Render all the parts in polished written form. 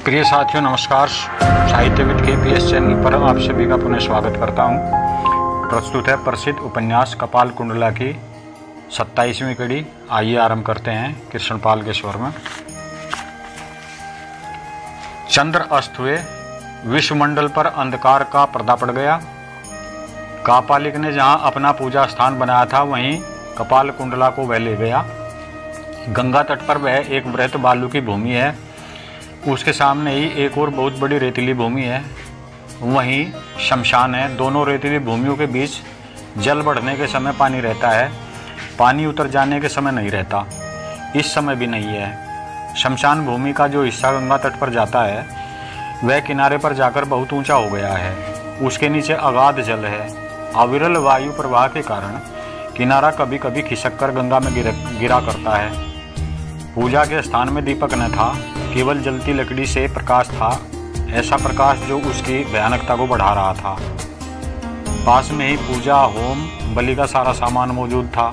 प्रिय साथियों नमस्कार। साहित्यविद के PS चैनल पर आप सभी का पुनः स्वागत करता हूं। प्रस्तुत है प्रसिद्ध उपन्यास कपाल कुंडला की 27वीं कड़ी। आइए आरंभ करते हैं कृष्णपाल के स्वर में। चंद्र अस्त हुए, विश्वमंडल पर अंधकार का पर्दा पड़ गया। कापालिक ने जहां अपना पूजा स्थान बनाया था वहीं कपाल कुंडला को वह ले गया। गंगा तट पर वह एक बृहत बालू की भूमि है, उसके सामने ही एक और बहुत बड़ी रेतीली भूमि है, वहीं शमशान है। दोनों रेतीली भूमियों के बीच जल बढ़ने के समय पानी रहता है, पानी उतर जाने के समय नहीं रहता। इस समय भी नहीं है। शमशान भूमि का जो हिस्सा गंगा तट पर जाता है वह किनारे पर जाकर बहुत ऊंचा हो गया है। उसके नीचे अगाध जल है। अविरल वायु प्रवाह के कारण किनारा कभी कभी खिसक कर गंगा में गिरा करता है। पूजा के स्थान में दीपक न था, केवल जलती लकड़ी से प्रकाश था, ऐसा प्रकाश जो उसकी भयानकता को बढ़ा रहा था। पास में ही पूजा, होम, बलि का सारा सामान मौजूद था।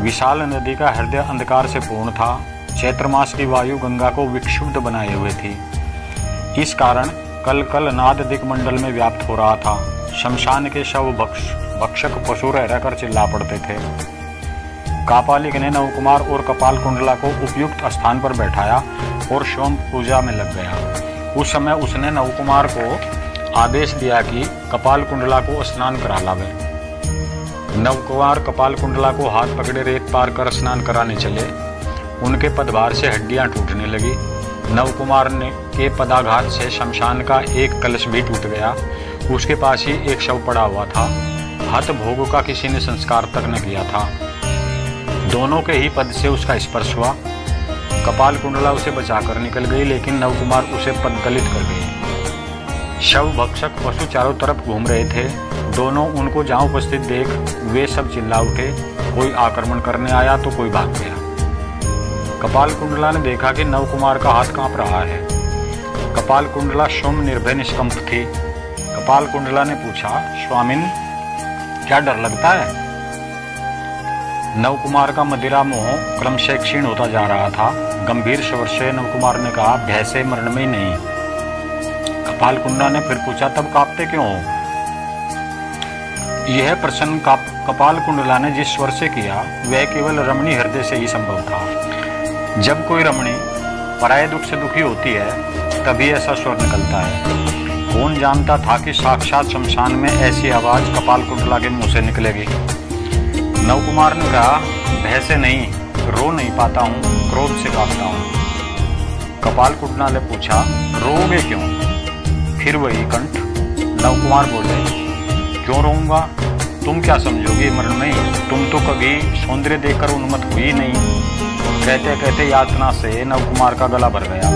विशाल नदी का हृदय अंधकार से पूर्ण था। चैत्र मास की वायु गंगा को विक्षुब्ध बनाए हुए थी। इस कारण कल नाद दिक्मंडल में व्याप्त हो रहा था। शमशान के शव भक्षक पशु रह रहकर चिल्ला पड़ते थे। कापालिक ने नवकुमार और कपाल कुंडला को उपयुक्त स्थान पर बैठाया और सोम पूजा में लग गया। उस समय उसने नवकुमार को आदेश दिया कि कपाल कुंडला को स्नान करा लावे। नवकुमार कपाल कुंडला को हाथ पकड़े रेत पार कर स्नान कराने चले। उनके पदभार से हड्डियां टूटने लगी। नवकुमार के पदाघात से शमशान का एक कलश भी टूट गया। उसके पास ही एक शव पड़ा हुआ था। हत भोग का किसी ने संस्कार तक न किया था। दोनों के ही पद से उसका स्पर्श हुआ। कपाल कुंडला उसे बचाकर निकल गई, लेकिन नवकुमार उसे पददलित कर गई। शव भक्षक पशु चारों तरफ घूम रहे थे। दोनों उनको जहां उपस्थित देख वे सब चिल्ला उठे। कोई आक्रमण करने आया तो कोई भाग गया। कपाल कुंडला ने देखा कि नवकुमार का हाथ कांप रहा है। कपाल कुंडला स्वयं निर्भय निष्कंप थी। कपाल कुंडला ने पूछा, स्वामिन क्या डर लगता है? नवकुमार का मदिरा मोह क्रमशः क्षीण होता जा रहा था। गंभीर स्वर से नवकुमार ने कहा, भय से मरण में ही नहीं। कपाल कुंडला ने फिर पूछा, तब कांपते क्यों हो? यह प्रश्न कपाल कुंडला ने जिस स्वर से किया वह केवल रमणी हृदय से ही संभव था। जब कोई रमणी पराये दुख से दुखी होती है तभी ऐसा स्वर निकलता है। कौन जानता था कि साक्षात शमशान में ऐसी आवाज कपाल कुंडला के मुंह से निकलेगी। नवकुमार ने कहा, भय से नहीं, रो नहीं पाता हूँ, क्रोध से कांपता हूँ। कपाल कुंडला ने पूछा, रोओगे क्यों? फिर वही कंठ। नवकुमार बोले, क्यों रोऊंगा? तुम क्या समझोगी मरण में? तुम तो कभी सौंदर्य देखकर उन्मत्त हुई नहीं। कहते कहते यातना से नवकुमार का गला भर गया।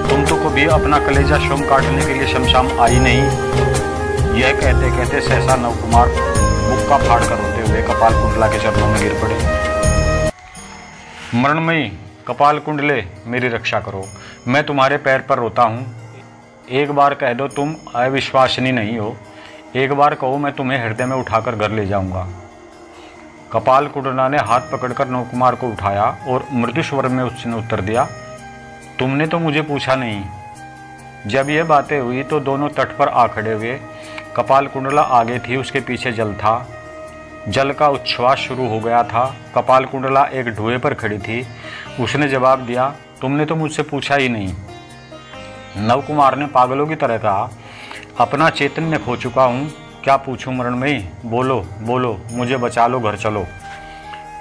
तुम तो कभी अपना कलेजा स्वयं काटने के लिए शमशान आई नहीं। यह कहते कहते सहसा नवकुमार मुक्का फाड़ कर रोते हुए कपाल कुंडला के चरणों में गिर पड़े। मरणमयी कपाल कुंडले, मेरी रक्षा करो, मैं तुम्हारे पैर पर रोता हूँ। एक बार कह दो तुम अविश्वसनीय नहीं हो। एक बार कहो मैं तुम्हें हृदय में उठाकर घर ले जाऊंगा। कपाल कुंडला ने हाथ पकड़कर नवकुमार को उठाया और मृदु स्वर में उसने उत्तर दिया, तुमने तो मुझे पूछा नहीं। जब यह बातें हुई तो दोनों तट पर आ खड़े हुए। कपाल कुंडला आगे थी, उसके पीछे जल था। जल का उच्छ्वास शुरू हो गया था। कपाल कुंडला एक ढुए पर खड़ी थी। उसने जवाब दिया, तुमने तो मुझसे पूछा ही नहीं। नवकुमार ने पागलों की तरह कहा, अपना चैतन्य खो चुका हूँ, क्या पूछूं मरणमयी? बोलो बोलो, मुझे बचा लो, घर चलो।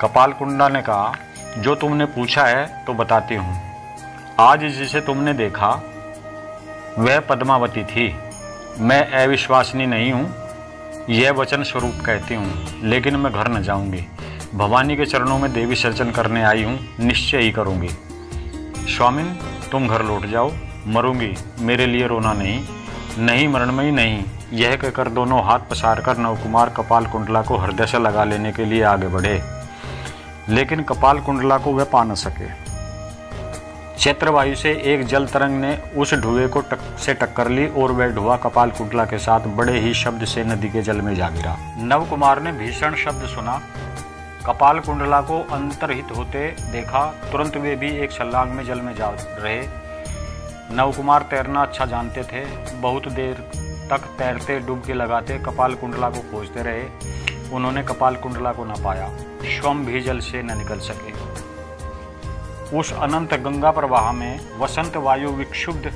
कपाल कुंडला ने कहा, जो तुमने पूछा है तो बताती हूँ। आज जिसे तुमने देखा वह पद्मावती थी। मैं अविश्वसनीय नहीं हूँ, यह वचन स्वरूप कहती हूँ, लेकिन मैं घर न जाऊँगी। भवानी के चरणों में देवी सर्जन करने आई हूँ, निश्चय ही करूँगी। स्वामिन तुम घर लौट जाओ, मरूंगी, मेरे लिए रोना नहीं। नहीं मरणमयी नहीं। यह कहकर दोनों हाथ पसार कर नवकुमार कपाल कुंडला को हृदय से लगा लेने के लिए आगे बढ़े, लेकिन कपाल कुंडला को वह पा न सके। चैत्रवायु से एक जल तरंग ने उस ढुए को टक्कर ली और वह ढुआ कपाल कुंडला के साथ बड़े ही शब्द से नदी के जल में जा गिरा। नवकुमार ने भीषण शब्द सुना। कपाल कुंडला को अंतर्हित होते देखा। तुरंत वे भी एक छलांग में जल में जा रहे। नवकुमार तैरना अच्छा जानते थे। बहुत देर तक तैरते डुबकी लगाते कपाल कुंडला को खोजते रहे। उन्होंने कपाल कुंडला को न पाया। स्वयं भी जल से न निकल सके। उस अनंत गंगा प्रवाह में वसंत वायु विक्षुब्ध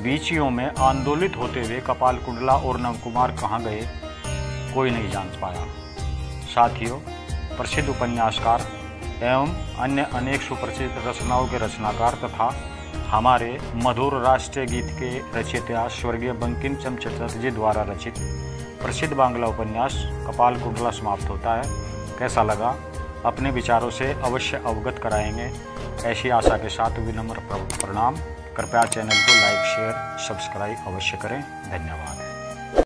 बीचियों में आंदोलित होते हुए कपाल कुंडला और नवकुमार कहाँ गए, कोई नहीं जान पाया। साथियों, प्रसिद्ध उपन्यासकार एवं अन्य अनेक सुप्रसिद्ध रचनाओं के रचनाकार तथा हमारे मधुर राष्ट्रीय गीत के रचयिता स्वर्गीय बंकिम चंद्र चटर्जी जी द्वारा रचित प्रसिद्ध बांग्ला उपन्यास कपाल कुंडला समाप्त होता है। कैसा लगा, अपने विचारों से अवश्य अवगत कराएंगे, ऐसी आशा के साथ विनम्र प्रणाम। कृपया चैनल को लाइक, शेयर, सब्सक्राइब अवश्य करें। धन्यवाद।